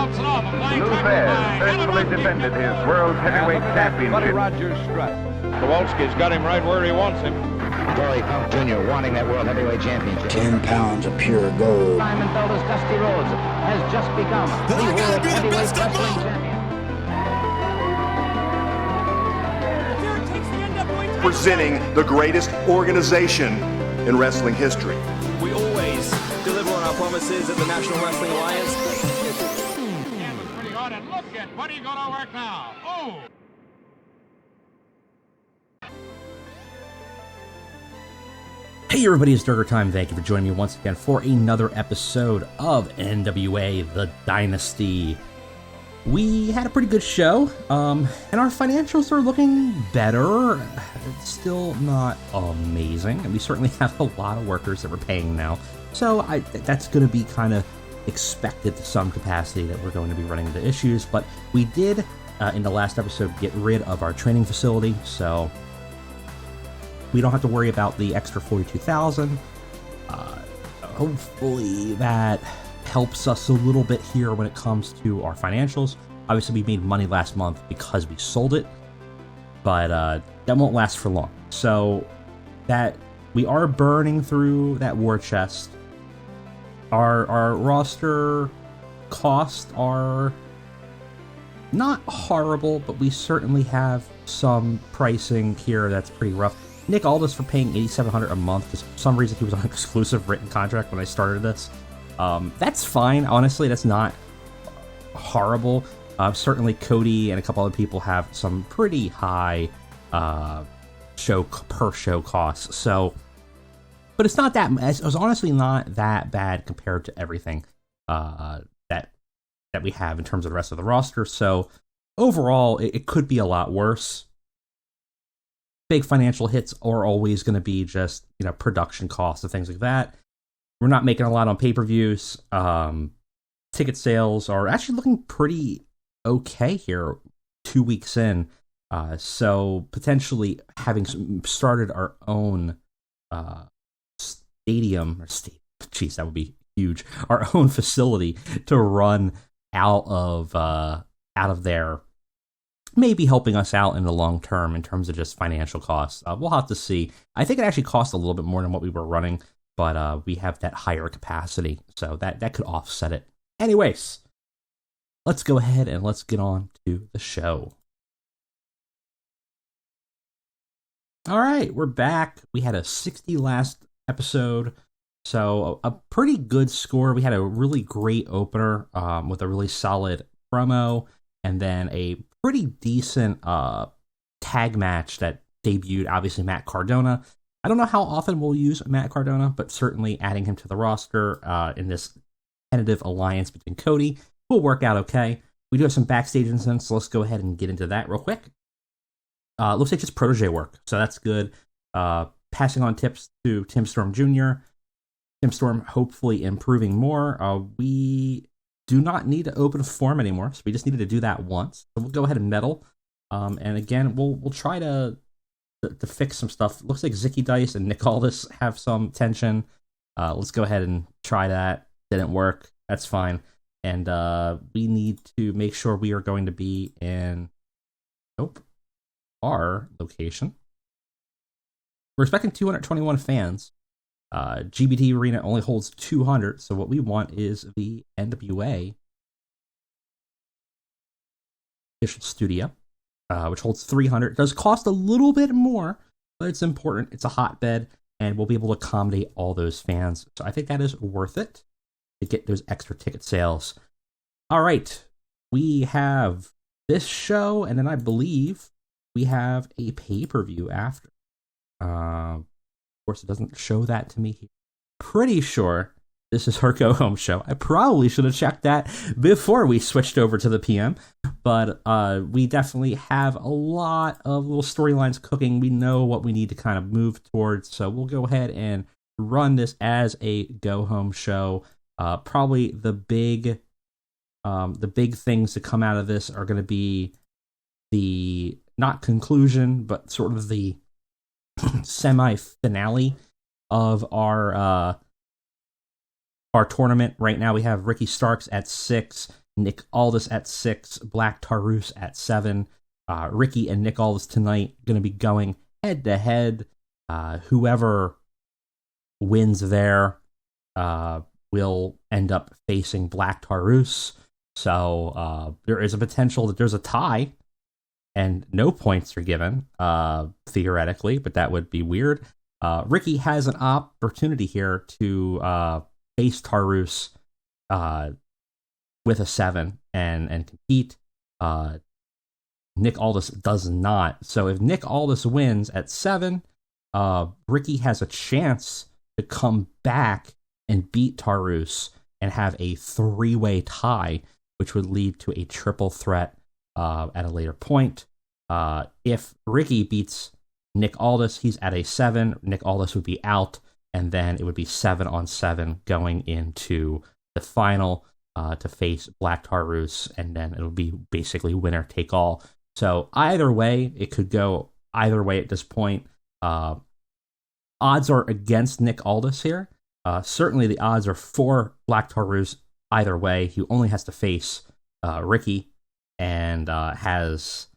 Lou Thesz faithfully defended his World Heavyweight Championship. Rogers strut. Kowalski's got him right where he wants him. Dory Funk Jr. wanting that World Heavyweight Championship. 10 pounds of pure gold. Simon Felder's Dusty Rhodes has just become the World Heavyweight Wrestling Champion. Presenting the greatest organization in wrestling history. We always deliver on our promises at the National Wrestling Alliance. Yeah, but pretty hard, and look at what are you going to work now? Oh! Hey everybody, it's Durger time. Thank you for joining me once again for another episode of NWA The Dynasty. We had a pretty good show, and our financials are looking better. It's still not amazing, and we certainly have a lot of workers that we're paying now. So that's going to be kind of expected to some capacity that we're going to be running into issues. But we did, in the last episode, get rid of our training facility, so we don't have to worry about the extra $42,000. Hopefully that helps us a little bit here when it comes to our financials. Obviously, we made money last month because we sold it, but that won't last for long. So that we are burning through that war chest. Our roster costs are not horrible, but we certainly have some pricing here that's pretty rough. Nick Aldis for paying $8,700 a month because for some reason he was on an exclusive written contract when I started this. That's fine, honestly. That's not horrible. Certainly Cody and a couple other people have some pretty high per show costs. So, but it's not that. It was honestly not that bad compared to everything that we have in terms of the rest of the roster. So overall, it could be a lot worse. Big financial hits are always going to be just, production costs and things like that. We're not making a lot on pay-per-views. Ticket sales are actually looking pretty okay here 2 weeks in. So potentially having started our own jeez, that would be huge. Our own facility to run out of there. Maybe helping us out in the long term in terms of just financial costs. We'll have to see. I think it actually costs a little bit more than what we were running, but we have that higher capacity, so that could offset it. Anyways, let's go ahead and let's get on to the show. All right, we're back. We had a 60 last episode, so a pretty good score. We had a really great opener with a really solid promo, and then a pretty decent tag match that debuted, obviously, Matt Cardona. I don't know how often we'll use Matt Cardona, but certainly adding him to the roster in this tentative alliance between Cody will work out okay. We do have some backstage incidents, so let's go ahead and get into that real quick. Looks like just protege work, so that's good. Passing on tips to Tim Storm Jr. Tim Storm hopefully improving more. We do not need to open a form anymore, so we just needed to do that once. So we'll go ahead and medal. And again, we'll try to fix some stuff. Looks like Zicky Dice and Nick Aldis have some tension. Let's go ahead and try that. Didn't work. That's fine. And we need to make sure we are going to be in our location. We're expecting 221 fans. GBT Arena only holds 200, so what we want is the NWA official studio, which holds 300. It does cost a little bit more, but it's important. It's a hotbed, and we'll be able to accommodate all those fans. So I think that is worth it to get those extra ticket sales. All right, we have this show, and then I believe we have a pay-per-view after. Of course, it doesn't show that to me here. Pretty sure this is her go-home show. I probably should have checked that before we switched over to the PM, but we definitely have a lot of little storylines cooking. We know what we need to kind of move towards, so we'll go ahead and run this as a go-home show. Probably the big things to come out of this are going to be the, not conclusion, but sort of the semi-finale of our tournament. Right now we have Ricky Starks at 6, Nick Aldis at 6, Black Taurus at 7. Ricky and Nick Aldis tonight going to be going head to head. Whoever wins there will end up facing Black Taurus. So there is a potential that there's a tie and no points are given, theoretically, but that would be weird. Ricky has an opportunity here to face Taurus with a 7 and compete. Nick Aldis does not. So if Nick Aldis wins at 7, Ricky has a chance to come back and beat Taurus and have a 3-way tie, which would lead to a triple threat at a later point. If Ricky beats Nick Aldis, he's at a 7. Nick Aldis would be out, and then it would be 7-on-7 going into the final to face Black Taurus, and then it'll be basically winner take all. So either way, it could go either way at this point. Odds are against Nick Aldis here. Certainly the odds are for Black Taurus either way. He only has to face Ricky and has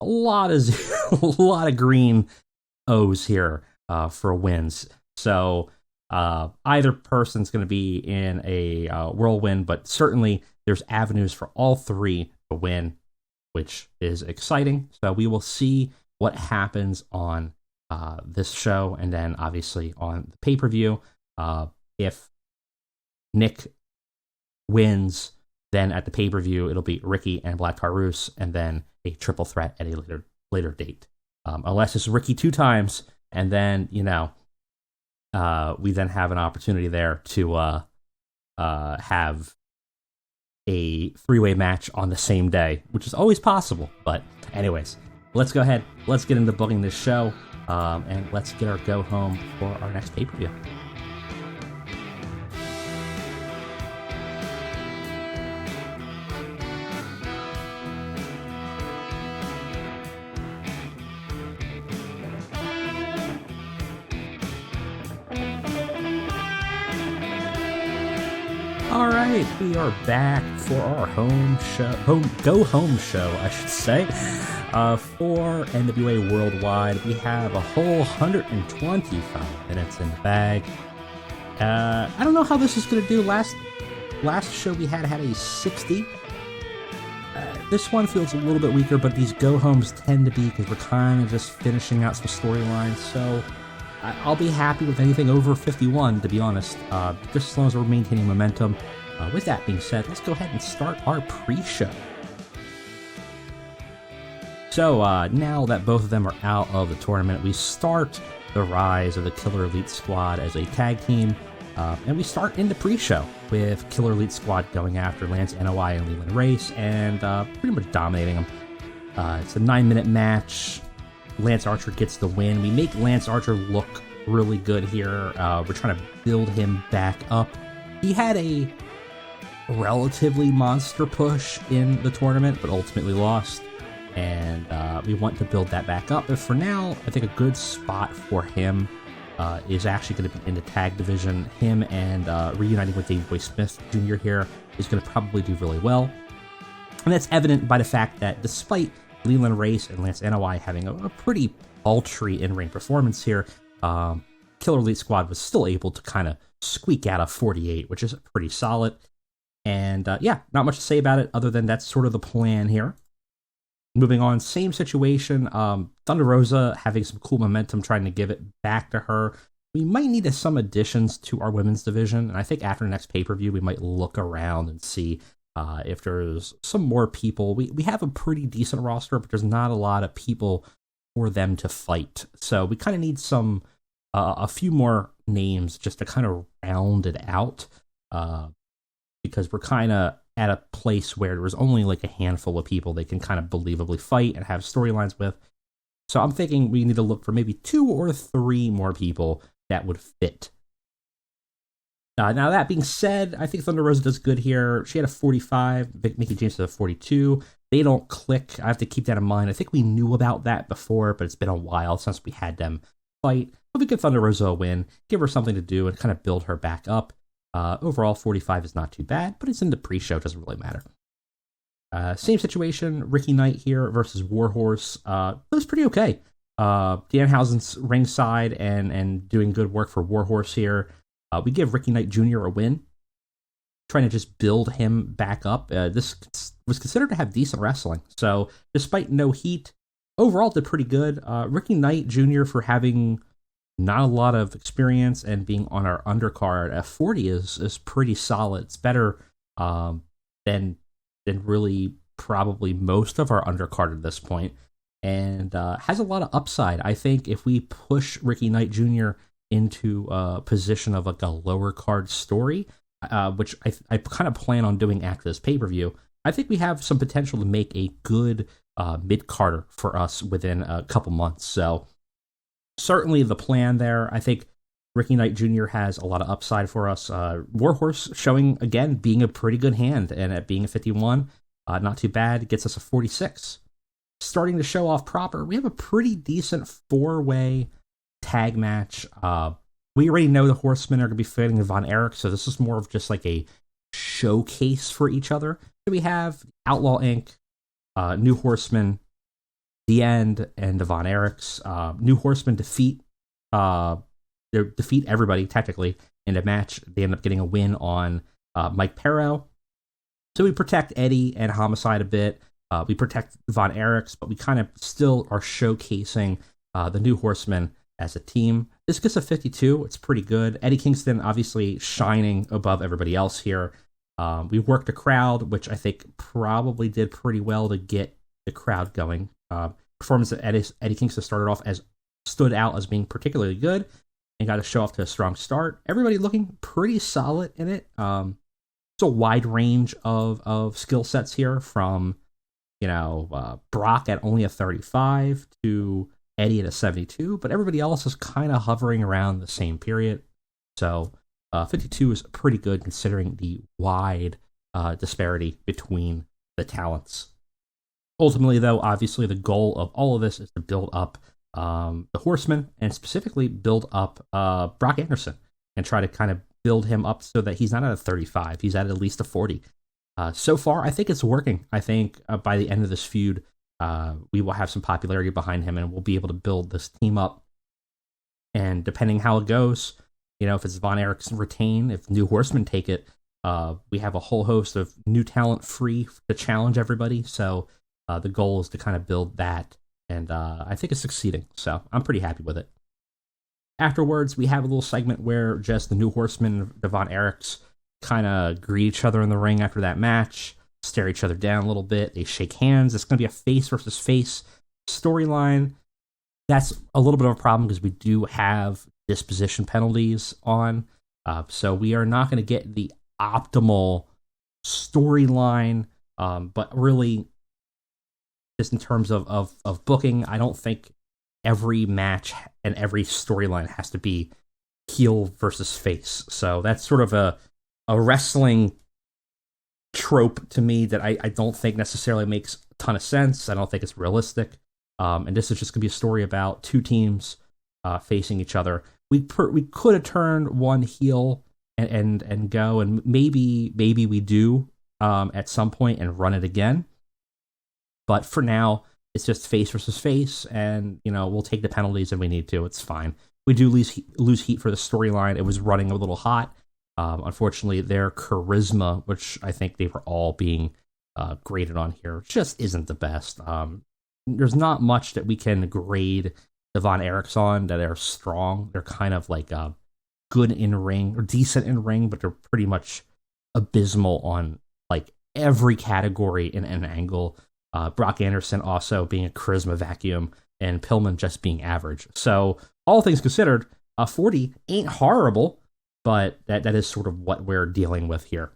a lot of green O's here for wins. So either person's going to be in a whirlwind, but certainly there's avenues for all three to win, which is exciting. So we will see what happens on this show, and then obviously on the pay-per-view. If Nick wins, then at the pay-per-view it'll be Ricky and Black Taurus, and then a triple threat at a later date. Unless it's Ricky 2 times, and then we then have an opportunity there to have a 3-way match on the same day, which is always possible. But anyways, let's go ahead. Let's get into booking this show, and let's get our go home for our next pay-per-view. All right, we are back for our go home show, I should say. For NWA Worldwide, we have a whole 125 minutes in the bag. I don't know how this is going to do. Last show we had a 60. This one feels a little bit weaker, but these go homes tend to be because we're kind of just finishing out some storylines. So I'll be happy with anything over 51, to be honest, just as long as we're maintaining momentum. With that being said, let's go ahead and start our pre-show. So now that both of them are out of the tournament, we start the rise of the Killer Elite Squad as a tag team, and we start in the pre-show with Killer Elite Squad going after Lance NWA and Leland Race and pretty much dominating them. It's a 9-minute match. Lance Archer gets the win. We make Lance Archer look really good here. We're trying to build him back up. He had a relatively monster push in the tournament, but ultimately lost. And we want to build that back up. But for now, I think a good spot for him is actually going to be in the tag division. Him and reuniting with Davey Boy Smith Jr. here is going to probably do really well. And that's evident by the fact that despite Leland Race and Lance NWA having a pretty paltry in-ring performance here, Killer Elite Squad was still able to kind of squeak out a 48, which is pretty solid. And not much to say about it other than that's sort of the plan here. Moving on, same situation. Thunder Rosa having some cool momentum, trying to give it back to her. We might need some additions to our women's division, and I think after the next pay-per-view, we might look around and see if there's some more people. We have a pretty decent roster, but there's not a lot of people for them to fight. So we kind of need a few more names just to kind of round it out, because we're kind of at a place where there was only like a handful of people they can kind of believably fight and have storylines with. So I'm thinking we need to look for maybe 2 or 3 more people that would fit. Now, that being said, I think Thunder Rosa does good here. She had a 45, Mickie James has a 42. They don't click. I have to keep that in mind. I think we knew about that before, but it's been a while since we had them fight. But we give Thunder Rosa a win, give her something to do, and kind of build her back up. Overall, 45 is not too bad, but it's in the pre-show, doesn't really matter. Same situation, Ricky Knight here versus Warhorse. It was pretty okay. Danhausen's ringside and doing good work for Warhorse here. We give Ricky Knight Jr. a win, trying to just build him back up. This was considered to have decent wrestling, so despite no heat, overall did pretty good. Ricky Knight Jr. for having not a lot of experience and being on our undercard at 40 is pretty solid. It's better than really probably most of our undercard at this point, and has a lot of upside. I think if we push Ricky Knight Jr. into a position of like a lower card story, which I kind of plan on doing after this pay-per-view, I think we have some potential to make a good mid-carder for us within a couple months. So certainly the plan there. I think Ricky Knight Jr. has a lot of upside for us. Warhorse showing, again, being a pretty good hand, and at being a 51, not too bad. It gets us a 46. Starting to show off proper, we have a pretty decent 4-way tag match. We already know the Horsemen are going to be fighting Von Erich, so this is more of just like a showcase for each other. So we have Outlaw Inc., New Horsemen, The End, and the Von Erichs. New Horsemen defeat everybody, technically, in a match. They end up getting a win on Mike Perro. So we protect Eddie and Homicide a bit. We protect Von Erichs, but we kind of still are showcasing the New Horsemen as a team. This gets a 52. It's pretty good. Eddie Kingston obviously shining above everybody else here. We worked a crowd, which I think probably did pretty well to get the crowd going. Performance that Eddie Kingston stood out as being particularly good and got to show off to a strong start. Everybody looking pretty solid in it. It's a wide range of skill sets here, from Brock at only a 35 to Eddie at a 72, but everybody else is kind of hovering around the same period. So 52 is pretty good considering the wide disparity between the talents. Ultimately, though, obviously the goal of all of this is to build up the Horsemen, and specifically build up Brock Anderson, and try to kind of build him up so that he's not at a 35, he's at least a 40. So far, I think it's working. I think by the end of this feud, we will have some popularity behind him, and we'll be able to build this team up. And depending how it goes, if it's Von Erichs retain, if New Horsemen take it, we have a whole host of new talent free to challenge everybody. So the goal is to kind of build that, and I think it's succeeding. So I'm pretty happy with it. Afterwards, we have a little segment where just the New Horsemen, the Von Erichs, kind of greet each other in the ring after that match, stare each other down a little bit. They shake hands. It's going to be a face versus face storyline. That's a little bit of a problem because we do have disposition penalties on. So we are not going to get the optimal storyline. But really, just in terms of booking, I don't think every match and every storyline has to be heel versus face. So that's sort of a wrestling trope to me that I don't think necessarily makes a ton of sense. I don't think it's realistic. And this is just going to be a story about two teams facing each other. We could have turned one heel and go, and maybe we do at some point and run it again. But for now, it's just face versus face, and we'll take the penalties if we need to. It's fine. We do lose heat for the storyline. It was running a little hot. Unfortunately, their charisma, which I think they were all being graded on here, just isn't the best. There's not much that we can grade the Von Erichs on that are strong. They're kind of like good in ring or decent in ring, but they're pretty much abysmal on like every category in an angle. Brock Anderson also being a charisma vacuum, and Pillman just being average. So all things considered, 40 ain't horrible. But that is sort of what we're dealing with here.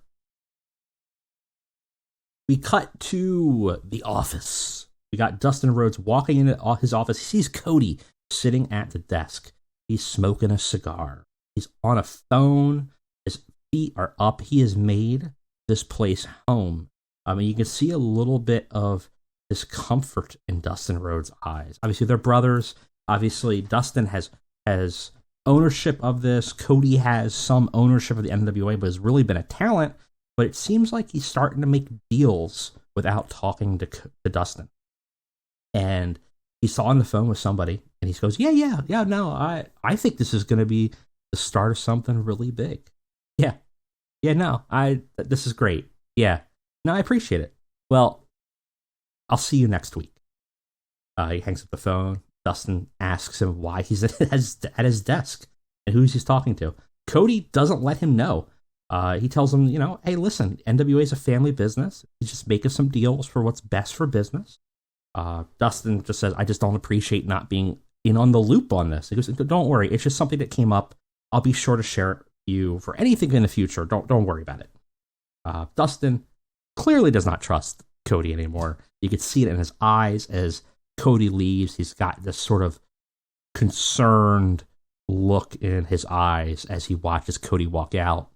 We cut to the office. We got Dustin Rhodes walking into his office. He sees Cody sitting at the desk. He's smoking a cigar. He's on a phone. His feet are up. He has made this place home. You can see a little bit of discomfort in Dustin Rhodes' eyes. Obviously, they're brothers. Obviously, Dustin has ownership of this. Cody has some ownership of the NWA, but has really been a talent. But it seems like he's starting to make deals without talking to Dustin. And he's on the phone with somebody, and he goes, yeah, no, I think this is going to be the start of something really big. This is great. Yeah, no, I appreciate it. Well, I'll see you next week. He hangs up the phone. Dustin asks him why he's at his desk and who he's talking to. Cody doesn't let him know. He tells him, hey, listen, NWA is a family business. He's just making some deals for what's best for business. Dustin just says, I just don't appreciate not being in on the loop on this. He goes, don't worry. It's just something that came up. I'll be sure to share it with you for anything in the future. Don't worry about it. Dustin clearly does not trust Cody anymore. You could see it in his eyes as Cody leaves. He's got this sort of concerned look in his eyes as he watches Cody walk out,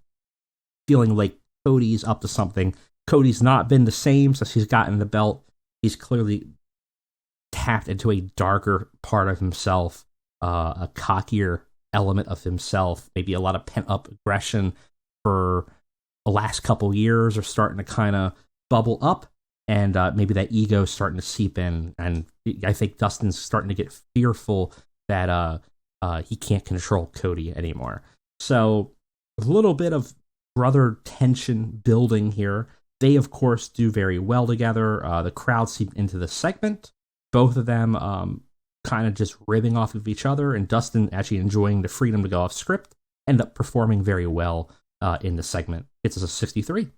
feeling like Cody's up to something. Cody's not been the same since he's gotten the belt. He's clearly tapped into a darker part of himself, a cockier element of himself, maybe a lot of pent-up aggression for the last couple years are starting to kind of bubble up, and maybe that ego is starting to seep in, and I think Dustin's starting to get fearful that he can't control Cody anymore. So a little bit of brother tension building here. They, of course, do very well together. The crowd seep into the segment. Both of them kind of just ribbing off of each other, and Dustin actually enjoying the freedom to go off script, end up performing very well in the segment. It's a 63.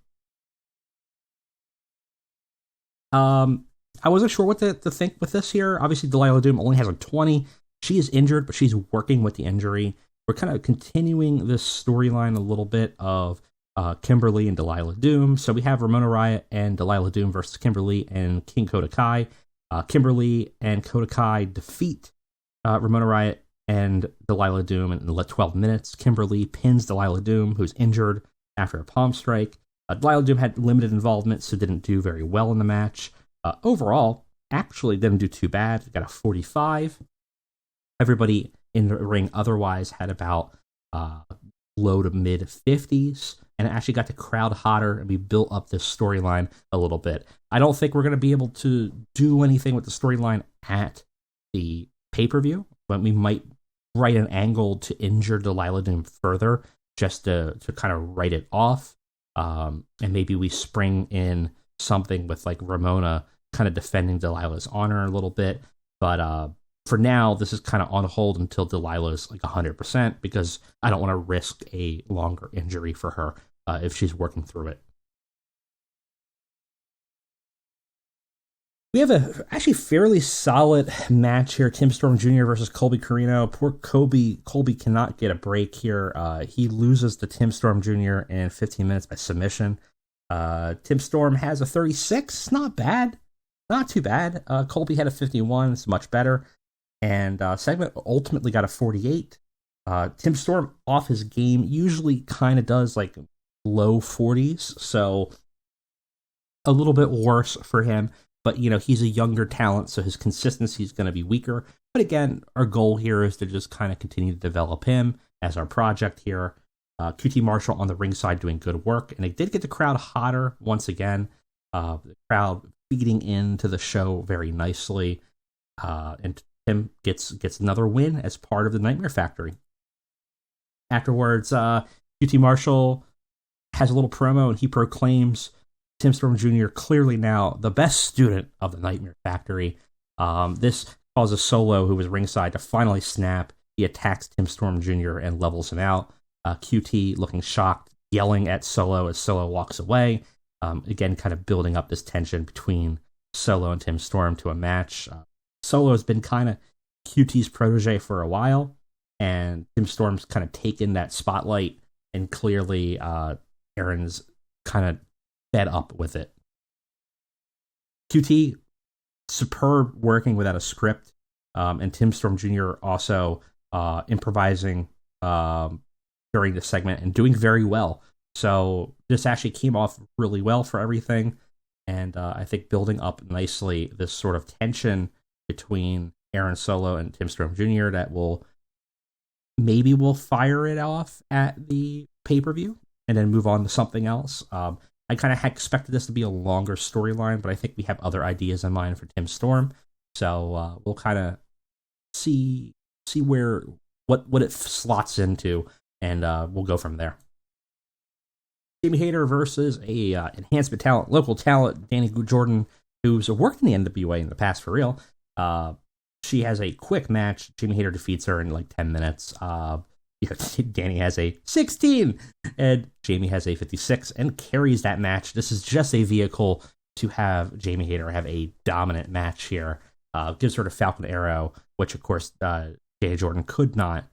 I wasn't sure what to think with this here. Obviously, Delilah Doom only has a 20. She is injured, but she's working with the injury. We're kind of continuing this storyline a little bit of Kimberly and Delilah Doom. So we have Ramona Riot and Delilah Doom versus Kimberly and King Kota Kai. Kimberly and Kota Kai defeat Ramona Riot and Delilah Doom in 12 minutes. Kimberly pins Delilah Doom, who's injured after a palm strike. Delilah Doom had limited involvement, so didn't do very well in the match. Overall, actually didn't do too bad. Got a 45. Everybody in the ring otherwise had about low to mid 50s, and it actually got the crowd hotter, and we built up this storyline a little bit. I don't think we're going to be able to do anything with the storyline at the pay-per-view, but we might write an angle to injure Delilah Doom further, just to kind of write it off. And maybe we spring in something with like Ramona kind of defending Delilah's honor a little bit. But for now, this is kind of on hold until Delilah's like 100%, because I don't want to risk a longer injury for her if she's working through it. We have a actually fairly solid match here. Tim Storm Jr. versus Colby Corino. Poor Colby cannot get a break here. He loses to Tim Storm Jr. in 15 minutes by submission. Tim Storm has a 36. Not bad. Not too bad. Colby had a 51. It's much better. And segment ultimately got a 48. Tim Storm off his game usually kind of does like low 40s. So a little bit worse for him. But, he's a younger talent, so his consistency is going to be weaker. But again, our goal here is to just kind of continue to develop him as our project here. QT Marshall on the ringside doing good work. And it did get the crowd hotter once again. The crowd feeding into the show very nicely. And Tim gets another win as part of the Nightmare Factory. Afterwards, QT Marshall has a little promo, and he proclaims Tim Storm Jr. clearly now the best student of the Nightmare Factory. This causes Solo, who was ringside, to finally snap. He attacks Tim Storm Jr. and levels him out. QT looking shocked, yelling at Solo as Solo walks away. Again, kind of building up this tension between Solo and Tim Storm to a match. Solo has been kind of QT's protege for a while, and Tim Storm's kind of taken that spotlight, and clearly Aaron's kind of fed up with it. QT, superb working without a script, and Tim Storm Jr. also improvising during the segment and doing very well. So this actually came off really well for everything, and I think building up nicely this sort of tension between Aaron Solo and Tim Storm Jr. that will fire it off at the pay-per-view and then move on to something else. I kind of expected this to be a longer storyline, but I think we have other ideas in mind for Tim Storm. So we'll kind of see where what it slots into, and we'll go from there. Jamie Hayter versus a enhancement talent, local talent, Danny Jordan, who's worked in the NWA in the past for real. She has a quick match. Jamie Hayter defeats her in like 10 minutes. Danny has a 16 and Jamie has a 56 and carries that match. This is just a vehicle to have Jamie Hayter have a dominant match here. Gives her the Falcon Arrow, which of course Danny Jordan could not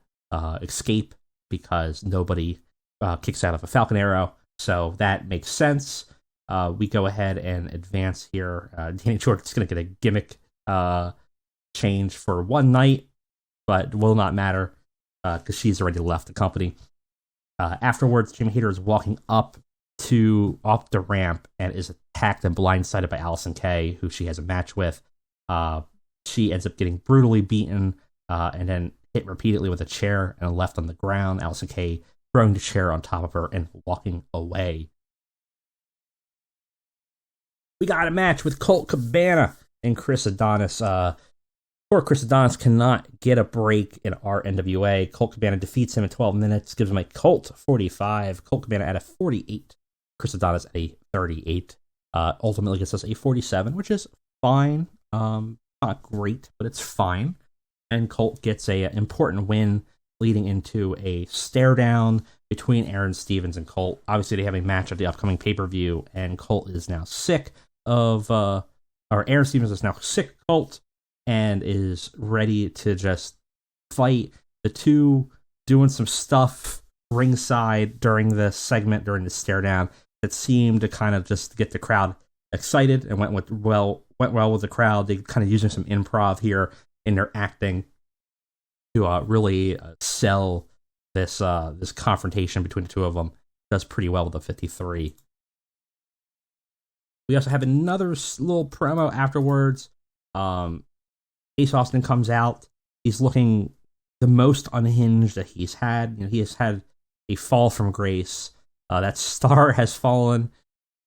escape because nobody kicks out of a Falcon Arrow. So that makes sense. We go ahead and advance here. Danny Jordan's going to get a gimmick change for one night, but will not matter because she's already left the company. Afterwards, Jamie Hayter is walking up the ramp and is attacked and blindsided by Allison Kay, who she has a match with. She ends up getting brutally beaten and then hit repeatedly with a chair and left on the ground. Allison Kay throwing the chair on top of her and walking away. We got a match with Colt Cabana and Chris Adonis. Poor Chris Adonis cannot get a break in our NWA. Colt Cabana defeats him in 12 minutes, gives him a Colt 45. Colt Cabana at a 48. Chris Adonis at a 38. Ultimately gets us a 47, which is fine. Not great, but it's fine. And Colt gets a important win, leading into a stare down between Aaron Stevens and Colt. Obviously, they have a match at the upcoming pay-per-view, and Colt is now sick of, or Aaron Stevens is now sick of Colt and is ready to just fight. The two doing some stuff ringside during the segment, during the stare down, that seemed to kind of just get the crowd excited and went well with the crowd. They kind of using some improv here in their acting to really sell this confrontation between the two of them. Does pretty well with a 53. We also have another little promo afterwards. Ace Austin comes out. He's looking the most unhinged that he's had. He has had a fall from grace. That star has fallen.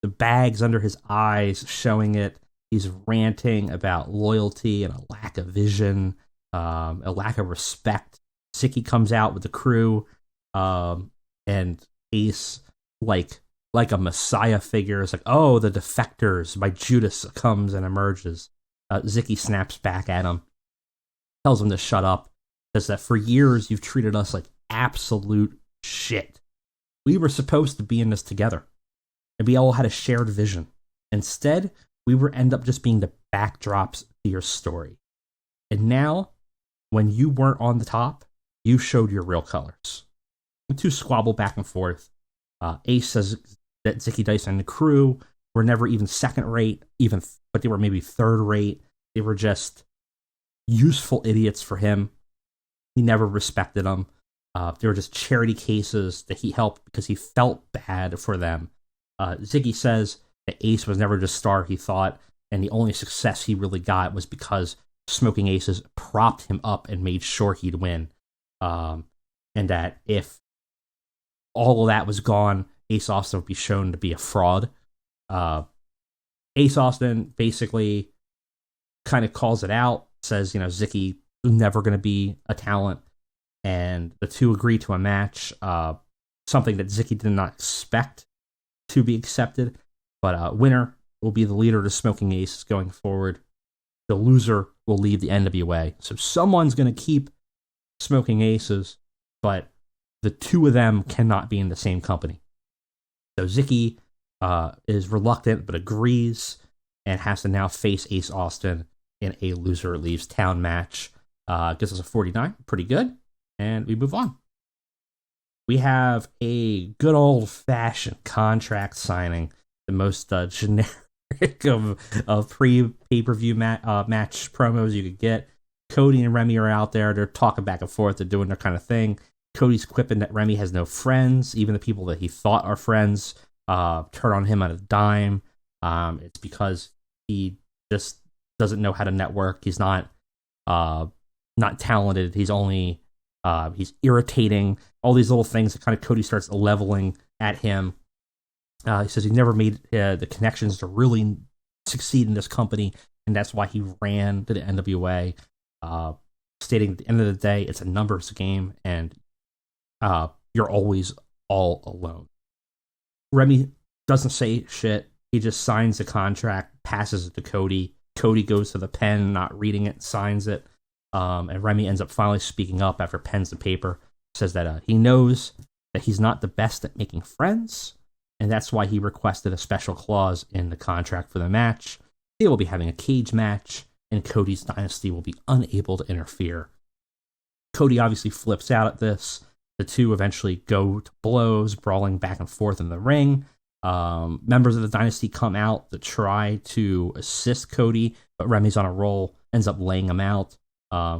The bags under his eyes showing it. He's ranting about loyalty and a lack of vision, a lack of respect. Zicky comes out with the crew, and Ace, like a messiah figure, is like, "Oh, the defectors!" By Judas comes and emerges. Zicky snaps back at him, tells him to shut up, says that for years you've treated us like absolute shit. We were supposed to be in this together, and we all had a shared vision. Instead, we were end up just being the backdrops to your story. And now, when you weren't on the top, you showed your real colors. The two squabble back and forth. Ace says that Zicky Dice and the crew were never even second rate, but they were maybe third rate. They were just useful idiots for him. He never respected them. They were just charity cases that he helped because he felt bad for them. Zicky says that Ace was never the star he thought, and the only success he really got was because Smoking Aces propped him up and made sure he'd win. And that if all of that was gone, Ace Austin would be shown to be a fraud. Ace Austin basically kind of calls it out, says, Zicky is never going to be a talent, and the two agree to a match, something that Zicky did not expect to be accepted, but winner will be the leader of the Smoking Aces going forward. The loser will leave the NWA. So someone's going to keep Smoking Aces, but the two of them cannot be in the same company. So Zicky is reluctant but agrees and has to now face Ace Austin in a loser leaves town match. Gives us a 49, pretty good, and we move on. We have a good old-fashioned contract signing, the most generic of pre-pay-per-view match promos you could get. Cody and Remy are out there. They're talking back and forth. They're doing their kind of thing. Cody's quipping that Remy has no friends. Even the people that he thought are friends turn on him on a dime. It's because he just doesn't know how to network. He's not talented. He's only he's irritating. All these little things that kind of Cody starts leveling at him. He says he never made the connections to really succeed in this company, and that's why he ran to the NWA, stating at the end of the day, it's a numbers game, and you're always all alone. Remy doesn't say shit. He just signs the contract, passes it to Cody. Cody goes to the pen, not reading it, signs it. And Remy ends up finally speaking up after pens the paper, says that he knows that he's not the best at making friends, and that's why he requested a special clause in the contract for the match. They will be having a cage match, and Cody's Dynasty will be unable to interfere. Cody obviously flips out at this. The two eventually go to blows, brawling back and forth in the ring. Members of the Dynasty come out to try to assist Cody, but Remy's on a roll, ends up laying him out.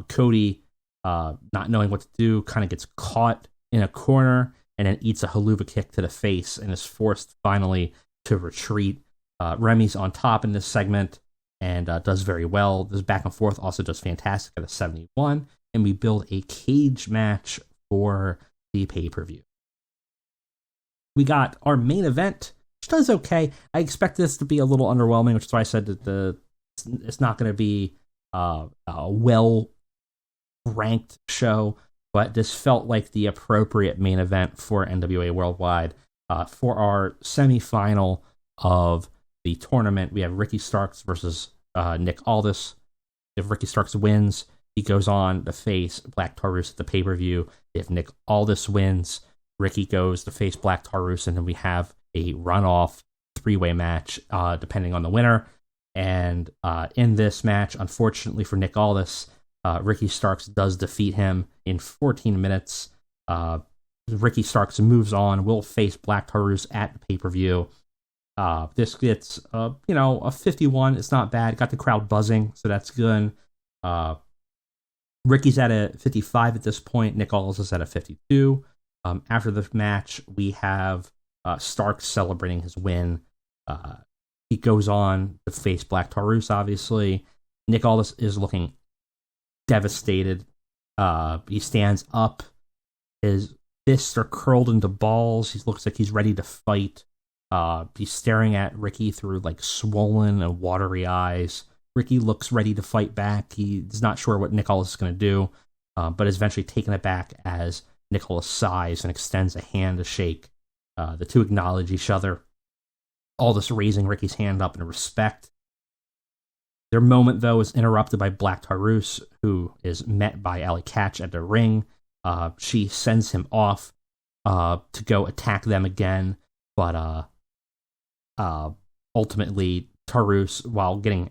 Cody, not knowing what to do, kind of gets caught in a corner and then eats a haluva kick to the face and is forced finally to retreat. Remy's on top in this segment and does very well. This back and forth also does fantastic at a 71, and we build a cage match for the pay-per-view. We got our main event, which does okay. I expect this to be a little underwhelming, which is why I said that it's not going to be a well-ranked show, but this felt like the appropriate main event for NWA Worldwide. For our semifinal of the tournament, we have Ricky Starks versus Nick Aldis. If Ricky Starks wins, he goes on to face Black Taurus at the pay-per-view. If Nick Aldis wins, Ricky goes to face Black Taurus, and then we have a runoff three-way match, depending on the winner. And in this match, unfortunately for Nick Aldis, Ricky Starks does defeat him in 14 minutes. Ricky Starks moves on, will face Black Taurus at the pay-per-view. This gets, a 51. It's not bad. Got the crowd buzzing, so that's good. Ricky's at a 55 at this point. Nick Aldis is at a 52. After the match, we have Starks celebrating his win. He goes on to face Black Taurus, obviously. Nick Aldis is looking devastated. He stands up. His fists are curled into balls. He looks like he's ready to fight. He's staring at Ricky through like swollen and watery eyes. Ricky looks ready to fight back. He's not sure what Nick Aldis is going to do, but is eventually taken aback as Nick Aldis sighs and extends a hand to shake. The two acknowledge each other. Aldis raising Ricky's hand up in respect. Their moment, though, is interrupted by Black Taurus, who is met by Allie Katch at the ring. She sends him off to go attack them again, but ultimately Taurus, while getting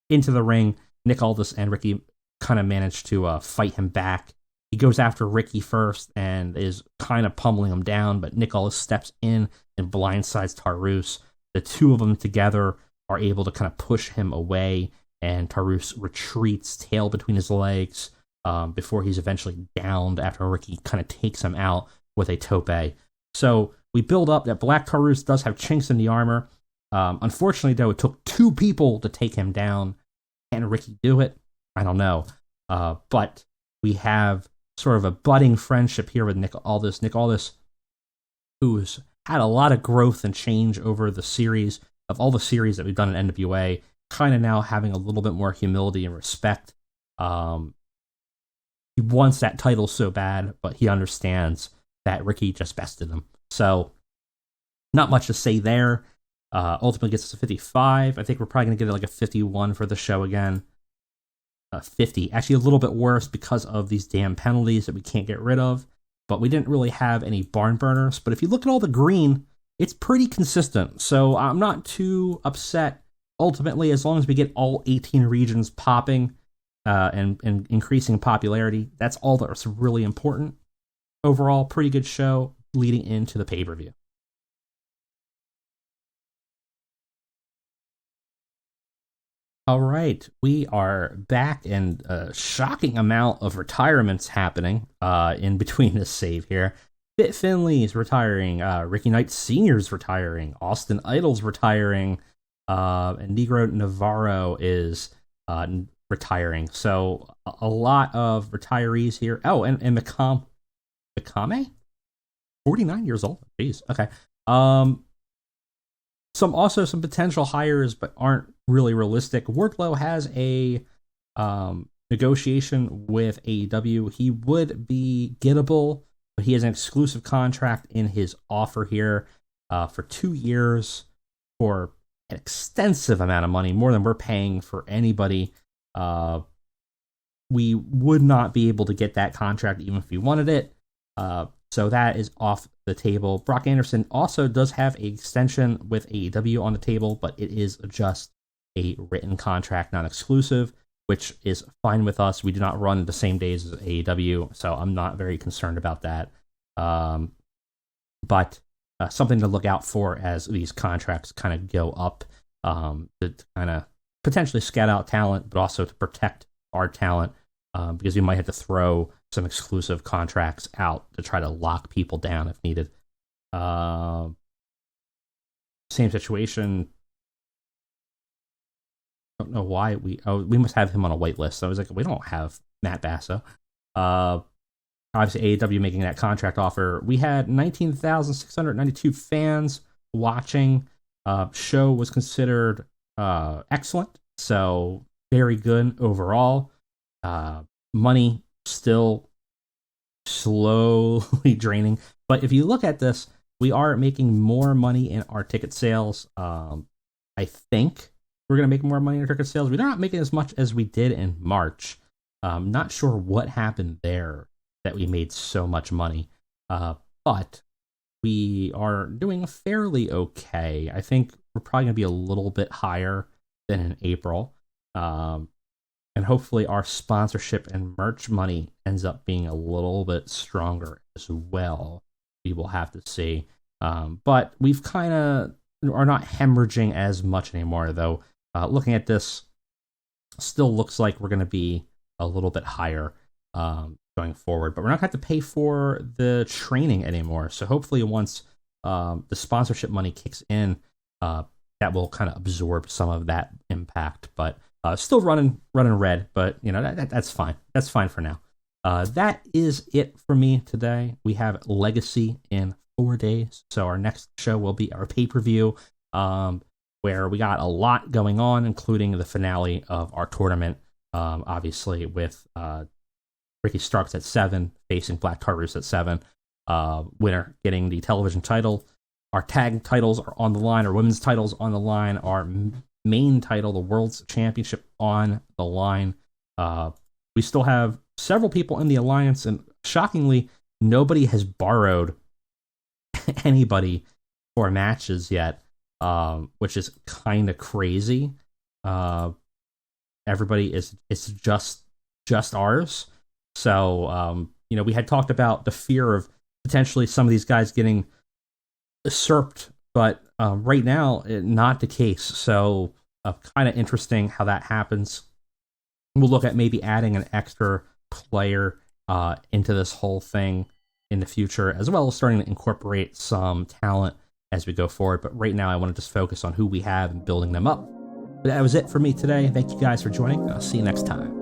into the ring, Nick Aldis and Ricky kind of manage to fight him back. He goes after Ricky first and is kind of pummeling him down, but Nick Aldis steps in and blindsides Taurus. The two of them together are able to kind of push him away, and Taurus retreats, tail between his legs, before he's eventually downed after Ricky kind of takes him out with a tope. So we build up that Black Taurus does have chinks in the armor. Unfortunately, though, it took two people to take him down. Can Ricky do it? I don't know. But we have sort of a budding friendship here with Nick Aldis. Nick Aldis, who's had a lot of growth and change over the series, of all the series that we've done in NWA, kind of now having a little bit more humility and respect. He wants that title so bad, but he understands that Ricky just bested him. So, not much to say there. Ultimately gets us a 55. I think we're probably going to get like a 51 for the show again. 50. Actually, a little bit worse because of these damn penalties that we can't get rid of. But we didn't really have any barn burners. But if you look at all the green, it's pretty consistent. So I'm not too upset. Ultimately, as long as we get all 18 regions popping and increasing popularity, that's all that's really important. Overall, pretty good show leading into the pay-per-view. All right, we are back, and a shocking amount of retirements happening in between this save here. Fit Finley's retiring, Ricky Knight Sr.'s retiring, Austin Idol's retiring, and Negro Navarro is retiring. So a lot of retirees here. Oh, and Mikame? 49 years old? Jeez, okay. some potential hires, but aren't really realistic. Wardlow has a negotiation with AEW. He would be gettable, but he has an exclusive contract in his offer here for 2 years for an extensive amount of money, more than we're paying for anybody. We would not be able to get that contract even if we wanted it. So that is off the table. Brock Anderson also does have an extension with AEW on the table, but it is just a written contract, not exclusive, which is fine with us. We do not run the same days as AEW, so I'm not very concerned about that. But something to look out for as these contracts kind of go up, to kind of potentially scout out talent, but also to protect our talent, because we might have to throw some exclusive contracts out to try to lock people down if needed. Same situation. Don't know why we must have him on a wait list. So I was like, we don't have Matt Basso. Obviously AEW making that contract offer. We had 19,692 fans watching. Show was considered excellent, so very good overall. Money still slowly draining, but if you look at this, we are making more money in our ticket sales. I think we're going to make more money in our ticket sales. We're not making as much as we did in March. Not sure what happened there that we made so much money, but we are doing fairly okay. I think we're probably going to be a little bit higher than in April. And hopefully our sponsorship and merch money ends up being a little bit stronger as well. We will have to see. But we've kind of are not hemorrhaging as much anymore, though. Looking at this, still looks like we're going to be a little bit higher going forward. But we're not going to have to pay for the training anymore. So hopefully once the sponsorship money kicks in, that will kind of absorb some of that impact. But still running red, but you know that's fine. That's fine for now. That is it for me today. We have Legacy in 4 days, so our next show will be our pay-per-view, where we got a lot going on, including the finale of our tournament. Obviously, with Ricky Starks at 7 facing Black Taurus at 7. Winner getting the television title. Our tag titles are on the line. Our women's titles on the line. Our main title, the World's Championship, on the line. We still have several people in the alliance, and shockingly, nobody has borrowed anybody for matches yet, which is kind of crazy. Everybody is just ours. So we had talked about the fear of potentially some of these guys getting usurped, but right now, not the case. So kind of interesting how that happens. We'll look at maybe adding an extra player into this whole thing in the future, as well as starting to incorporate some talent as we go forward. But right now, I want to just focus on who we have and building them up. But that was it for me today. Thank you guys for joining. I'll see you next time.